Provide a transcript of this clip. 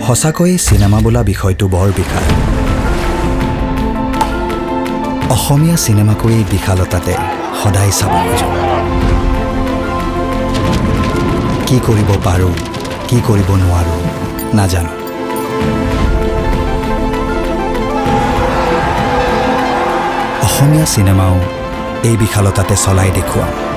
সঁচাকৈ চিনেমা বোলা বিষয়টো বৰ বিশাল। অসমীয়া চিনেমাকো এই বিশালতাতে সদায় চাব খোজোঁ। কি কৰিব পাৰোঁ, কি কৰিব নোৱাৰোঁ নাজানো। অসমীয়া চিনেমাও এই বিশালতাতে চলাই দেখুৱাম।